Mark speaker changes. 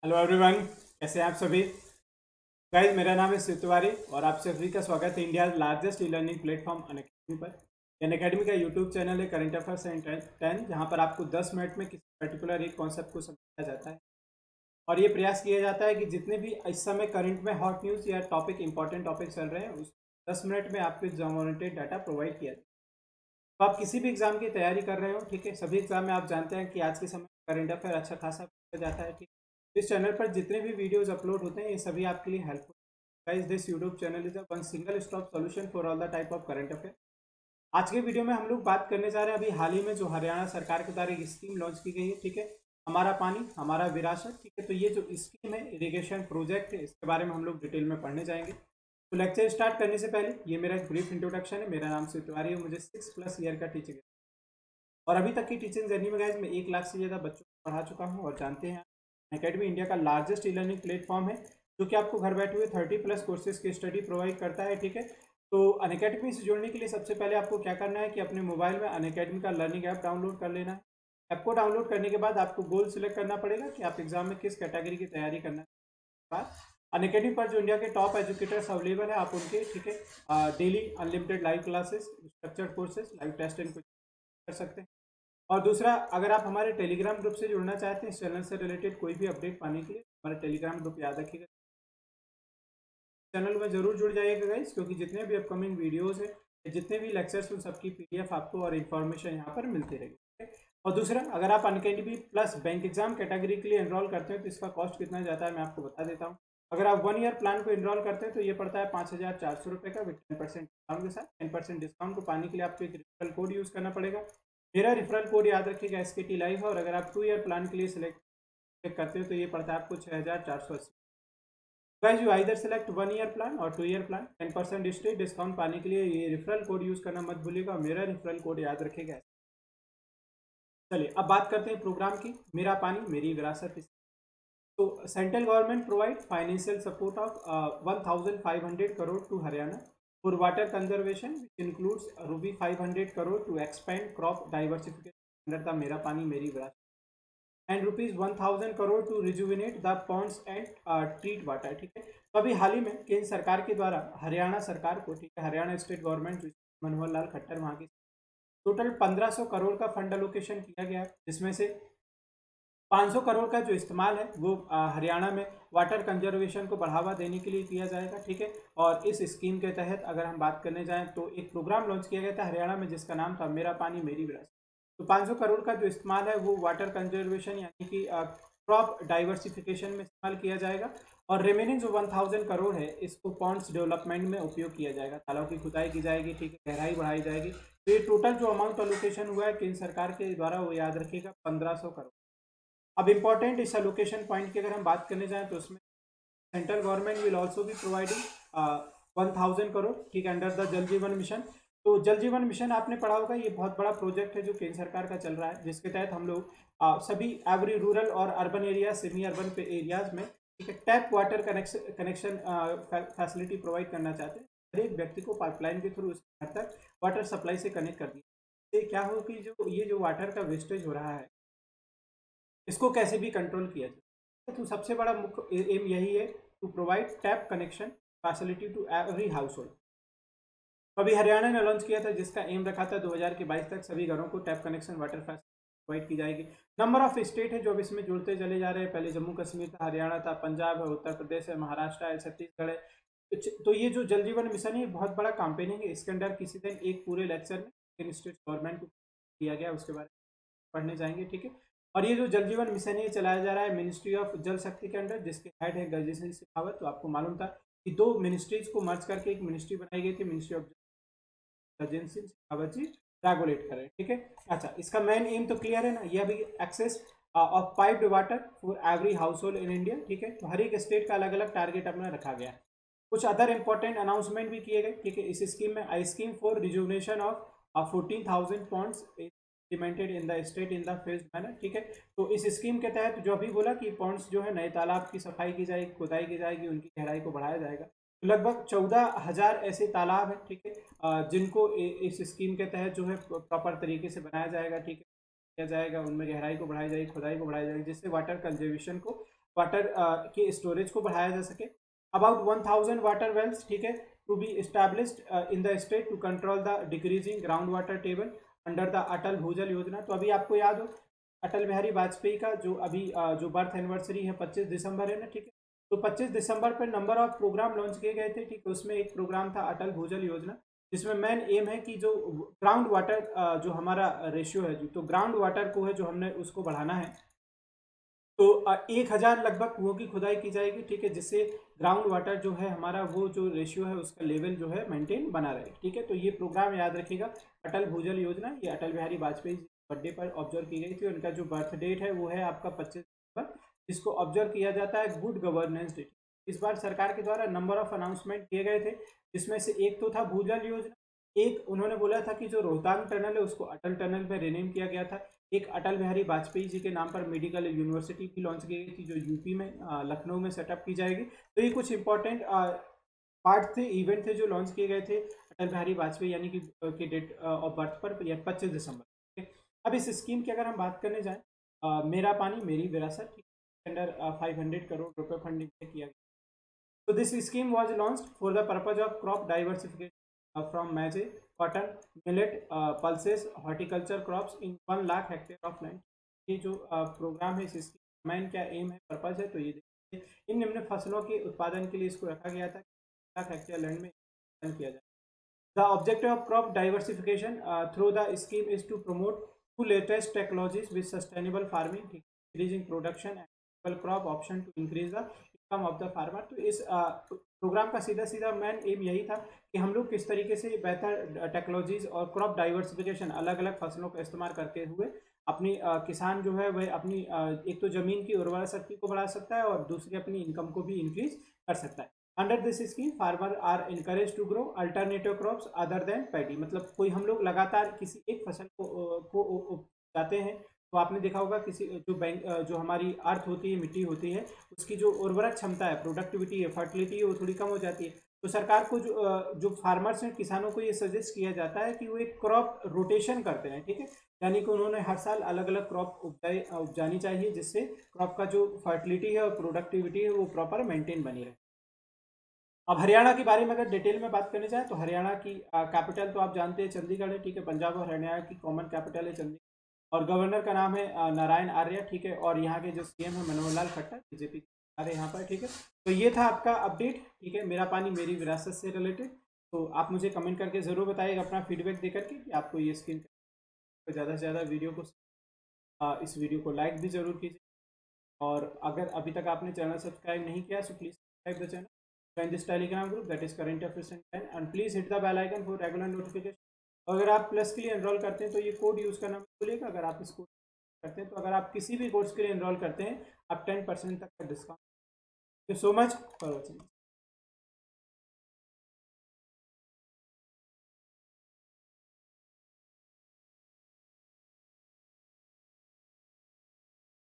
Speaker 1: Hello everyone, कैसे हैं आप सभी। गाइस, मेरा नाम है शिव तिवारी और आप सभी का स्वागत है India largest e learning platform Unacademy पर। अनअकैडमी का यूट्यूब चैनल है करंट अफेयर्स एंड 10, जहां पर आपको 10 मिनट में किसी पर्टिकुलर एक कॉन्सेप्ट को समझाया जाता है और ये प्रयास किया जाता है कि जितने भी इस समय करंट में हॉट न्यूज़ या टॉपिक इंपॉर्टेंट टॉपिक चल रहे हैं उस 10 मिनट में आपको एग्जाम ओरिएंटेड डाटा प्रोवाइड किया जाए। तो आप किसी भी एग्जाम की तैयारी कर रहे हो, ठीक है, सभी एग्जाम में आप जानते हैं कि आज के समय करंट अफेयर अच्छा खासा पूछा जाता है, ठीक है। इस चैनल पर जितने भी वीडियोस अपलोड होते हैं ये सभी आपके लिए helpful. Guys, this YouTube channel is a one single stop solution for all the type of current affair. आज के वीडियो में हम लोग बात करने जा रहे हैं अभी हाल ही में जो हरियाणा सरकार के द्वारा एक स्कीम लॉन्च की गई है, ठीक है, हमारा पानी हमारा विरासत, ठीक है। तो ये जो स्कीम है, इरिगेशन प्रोजेक्ट है, इसके बारे में हम लोग डिटेल में पढ़ने जाएंगे। तो लेक्चर स्टार्ट करने से पहले ये मेरा एक ब्रीफ इंट्रोडक्शन है। मेरा नाम शिव तिवारी है, मुझे 6+ ईयर का टीचिंग और अभी तक की टीचिंग जर्नी में गाइज मैं 1 लाख से ज़्यादा बच्चों को पढ़ा चुका हूँ। और जानते हैं अकेडमी इंडिया का लार्जेस्ट ई लर्निंग प्लेटफॉर्म है जो कि आपको घर बैठे हुए 30+ कोर्सेज की स्टडी प्रोवाइड करता है, ठीक है। तो अनअकैडमी से जुड़ने के लिए सबसे पहले आपको क्या करना है कि अपने मोबाइल में अनअकैडमी का लर्निंग ऐप डाउनलोड कर लेना है। ऐप को डाउनलोड करने के बाद आपको गोल सिलेक्ट करना पड़ेगा कि आप एग्जाम में किस कैटेगरी की तैयारी करना है। अनअकैडमी पर जो इंडिया के टॉप एजुकेटर्स अवेलेबल है, आप उनके, ठीक है, daily unlimited live classes, structured courses, live test and कर सकते हैं। और दूसरा, अगर आप हमारे टेलीग्राम ग्रुप से जुड़ना चाहते हैं इस चैनल से रिलेटेड कोई भी अपडेट पाने के लिए, हमारा टेलीग्राम ग्रुप याद रखिएगा, चैनल में जरूर जुड़ जाइएगा गाइस, क्योंकि जितने भी अपकमिंग वीडियोस है, जितने भी लेक्चर्स, उन सबकी पीडीएफ आपको और इन्फॉर्मेशन यहाँ पर मिलती रहेगी, ठीक है? और दूसरा, अगर आप Unacademy plus bank exam category के लिए एनरोल करते हैं तो इसका कॉस्ट कितना जाता है मैं आपको बता देता हूँ। अगर आप 1 ईयर प्लान को एनरोल करते हैं तो ये पड़ता है 5,400 रुपये का विद 10% डिस्काउंट के साथ। 10% डिस्काउंट को पाने के लिए आपको एक रेफरल कोड यूज़ करना पड़ेगा। मेरा रेफरल कोड याद रखिएगा, SKT लाइव है। और अगर आप 2 ईयर प्लान के लिए सिलेक्ट करते हो तो ये पड़ता है आपको 6,480। Guys, you either select 1 year plan और 2 ईयर प्लान। 10% स्ट्रेट डिस्काउंट पाने के लिए ये रेफरल कोड यूज करना मत भूलिएगा। मेरा रेफरल कोड याद रखिएगा। चलिए अब बात करते हैं प्रोग्राम की। मेरा पानी मेरी विरासत। तो central government provide financial support of 1,500 crore to Haryana for water conservation, which includes rupee 500 crore to expand crop diversification under the Mera Pani Meri Virasat and ₹1,000 crore to rejuvenate the ponds and treat water, ठीक है। तो अभी हाल ही में केंद्र सरकार के द्वारा हरियाणा सरकार को, ठीक है, हरियाणा स्टेट गवर्नमेंट, मनोहर लाल खट्टर वहाँ की, टोटल 1,500 करोड़ का फंड एलोकेशन किया गया है, जिसमें से 500 करोड़ का जो इस्तेमाल है वो हरियाणा में वाटर कंजर्वेशन को बढ़ावा देने के लिए किया जाएगा, ठीक है। और इस स्कीम के तहत अगर हम बात करने जाएं तो एक प्रोग्राम लॉन्च किया गया था हरियाणा में जिसका नाम था मेरा पानी मेरी विरासत। तो 500 करोड़ का जो इस्तेमाल है वो वाटर कंजर्वेशन यानी कि क्रॉप डाइवर्सिफिकेशन में इस्तेमाल किया जाएगा। और रिमेनिंग जो 1,000 करोड़ है इसको पॉन्ड्स डेवलपमेंट में उपयोग किया जाएगा, तालाब की खुदाई की जाएगी, ठीक है, गहराई बढ़ाई जाएगी। तो ये टोटल जो अमाउंट अलोकेशन हुआ है केंद्र सरकार के द्वारा वो याद रखिएगा 1,500 करोड़। अब इम्पोर्टेंट इस एलोकेशन पॉइंट की अगर हम बात करने जाएं तो उसमें सेंट्रल गवर्नमेंट विल ऑल्सो भी प्रोवाइडिंग 1,000 करोड़, ठीक है, अंडर द जल जीवन मिशन। तो जल जीवन मिशन आपने पढ़ा होगा, ये बहुत बड़ा प्रोजेक्ट है जो केंद्र सरकार का चल रहा है, जिसके तहत हम लोग सभी एवरी रूरल और urban area, semi urban areas में, ठीक है, tap water connection facility provide करना चाहते हैं। हर एक व्यक्ति को पाइपलाइन के थ्रू उसके घर तक वाटर सप्लाई से कनेक्ट कर दिया। इससे क्या हो कि जो ये जो वाटर का वेस्टेज हो रहा है इसको कैसे भी कंट्रोल किया जाए। तो सबसे बड़ा मुख्य एम यही है, to provide tap connection facility to every household. अभी हरियाणा ने लॉन्च किया था जिसका एम रखा था 2022 तक सभी घरों को tap connection water facility provide की जाएगी। नंबर ऑफ स्टेट है जो अब इसमें जुड़ते चले जा रहे हैं। पहले जम्मू कश्मीर था, हरियाणा था, पंजाब है, उत्तर प्रदेश है, महाराष्ट्र है, छत्तीसगढ़ है। तो ये जो जल जीवन मिशन है बहुत बड़ा कैंपेनिंग है। इसके अंदर किसी दिन एक पूरे लेक्चर में स्टेट गवर्नमेंट को दिया गया उसके बारे में पढ़ने जाएंगे, ठीक है। और ये जो जल जीवन मिशन है चलाया जा रहा है मिनिस्ट्री ऑफ जल शक्ति के अंडर, जिसके हेड है गजेंद्र सिंह शेखावत। तो आपको मालूम था कि दो मिनिस्ट्रीज को मर्ज करके एक मिनिस्ट्री बनाई गई थी, ministry of Gajendra Singh Shekhawat ji regulate करें, ठीक है। अच्छा, इसका मेन एम तो क्लियर है ना, ये अभी access of piped water for every household in India, ठीक है। तो हर एक स्टेट का अलग अलग टारगेट अपना रखा गया है। कुछ अदर इंपॉर्टेंट अनाउंसमेंट भी किए गए, ठीक है, इस स्कीम में। I scheme for rejuvenation of 14,000 ponds implemented in the state in the phase manner, ठीक है। तो इस स्कीम के तहत जो अभी बोला कि पॉन्ड्स जो है नए तालाब की सफाई की जाएगी, खुदाई की जाएगी, उनकी गहराई को बढ़ाया जाएगा। तो लगभग 14,000 ऐसे तालाब हैं, ठीक है, जिनको इस स्कीम के तहत जो है प्रॉपर तरीके से बनाया जाएगा, ठीक है, किया जाएगा, उनमें गहराई को बढ़ाई जाएगी, खुदाई को बढ़ाई जाएगी, जिससे वाटर कंजर्वेशन को वाटर के स्टोरेज को बढ़ाया जा सके। अबाउट 1000 वाटर वेल्स, ठीक है, to be established in the state to control the decreasing ground water table under the Atal Bhujal Yojana. तो अभी आपको याद हो अटल बिहारी वाजपेयी का जो अभी जो बर्थ एनिवर्सरी है 25 दिसंबर है ना, ठीक है। तो 25 दिसंबर पर नंबर ऑफ प्रोग्राम लॉन्च किए गए थे, ठीक है। उसमें एक प्रोग्राम था अटल भूजल योजना, जिसमें मेन एम है कि जो ग्राउंड वाटर जो हमारा रेशियो है, तो ग्राउंड वाटर को है जो हमने उसको बढ़ाना है। तो 1000 लगभग कुओं की खुदाई की जाएगी, ठीक है, जिससे ग्राउंड वाटर जो है हमारा वो जो रेशियो है उसका लेवल जो है मेंटेन बना रहे, ठीक है। तो ये प्रोग्राम याद रखिएगा, अटल भूजल योजना, ये अटल बिहारी वाजपेयी बर्थडे पर ऑब्जर्व की गई थी। उनका जो बर्थ डेट है वो है आपका 25 दिसंबर, जिसको ऑब्जर्व किया जाता है गुड गवर्नेंस डे। इस बार सरकार के द्वारा नंबर ऑफ अनाउंसमेंट किए गए थे, जिसमें से एक तो था भूजल योजना, एक उन्होंने बोला था कि जो रोहतांग टनल है उसको अटल टनल में रिनेम किया गया था, एक अटल बिहारी वाजपेयी जी के नाम पर मेडिकल यूनिवर्सिटी भी लॉन्च की गई थी जो यूपी में लखनऊ में सेटअप की जाएगी। तो ये कुछ इंपॉर्टेंट पार्ट थे, इवेंट थे जो लॉन्च किए गए थे अटल बिहारी वाजपेयी यानी कि डेट ऑफ बर्थ पर या 25 दिसंबर। अब इस स्कीम की अगर हम बात करने जाएँ, मेरा पानी मेरी विरासत, अंडर 500 करोड़ रुपए फंडिंग किया गया। So this scheme was launched for the purpose of crop diversification from maize, cotton, millet, pulses, horticulture crops in 1 lakh hectare of land. ये जो प्रोग्राम है इसकी मेन क्या एम है, पर्पज है, तो ये देखिए इन निम्न फसलों के उत्पादन के लिए इसको रखा गया था, 1 लाख हेक्टेयर लैंड में किया जाए। The objective of crop diversification through the scheme is to promote two latest technologies with sustainable farming, increasing production and crop option to increase the income of the farmer। तो इस programme का सीधा सीधा main M यही था कि हम लोग किस तरीके से बेहतर टेक्नोलॉजीज और क्रॉप डाइवर्सिफिकेशन अलग अलग फसलों का इस्तेमाल करते हुए अपनी किसान जो है वह अपनी एक तो ज़मीन की उर्वरा शक्ति को बढ़ा सकता है और दूसरी अपनी इनकम को भी इंक्रीज कर सकता है। Under this scheme farmer are encourage to grow alternative crops other than paddy. मतलब कोई हम लोग लगातार किसी एक फसल को उगाते हैं, तो आपने देखा होगा किसी जो हमारी अर्थ होती है, मिट्टी होती है, उसकी जो उर्वरक क्षमता है, प्रोडक्टिविटी है, फर्टिलिटी है, वो थोड़ी कम हो जाती है। तो सरकार को जो फार्मर्स हैं, किसानों को ये सजेस्ट किया जाता है कि वो एक क्रॉप रोटेशन करते हैं, ठीक है, यानी कि उन्होंने हर साल अलग अलग क्रॉप उपजानी चाहिए, जिससे क्रॉप का जो फर्टिलिटी है और प्रोडक्टिविटी है वो प्रॉपर मेंटेन बनी रहे। अब हरियाणा के बारे में अगर डिटेल में बात करने जाए तो हरियाणा की कैपिटल तो आप जानते हैं चंडीगढ़ है, ठीक है। पंजाब और हरियाणा की कॉमन कैपिटल है चंडीगढ़ और गवर्नर का नाम है नारायण आर्य, ठीक है। और यहाँ के जो सीएम है मनोहर लाल खट्टर, बीजेपी अरे यहाँ पर, ठीक है। तो ये था आपका अपडेट, ठीक है, मेरा पानी मेरी विरासत से रिलेटेड। तो आप मुझे कमेंट करके ज़रूर बताइएगा अपना फीडबैक दे करके कि आपको ये स्कीम ज़्यादा से ज़्यादा वीडियो को इस वीडियो को लाइक भी ज़रूर कीजिए। और अगर अभी तक आपने चैनल सब्सक्राइब नहीं किया so please subscribe the channel, join this telegram group that is current affairs and please hit the bell icon for regular notification। अगर आप प्लस के लिए एनरोल करते हैं तो ये कोड यूज़ करना मत भूलिएगा। अगर आप इस कोड करते हैं तो अगर आप किसी भी कोर्स के लिए एनरोल करते हैं आप 10% तक का discount. Thank you so much for watching.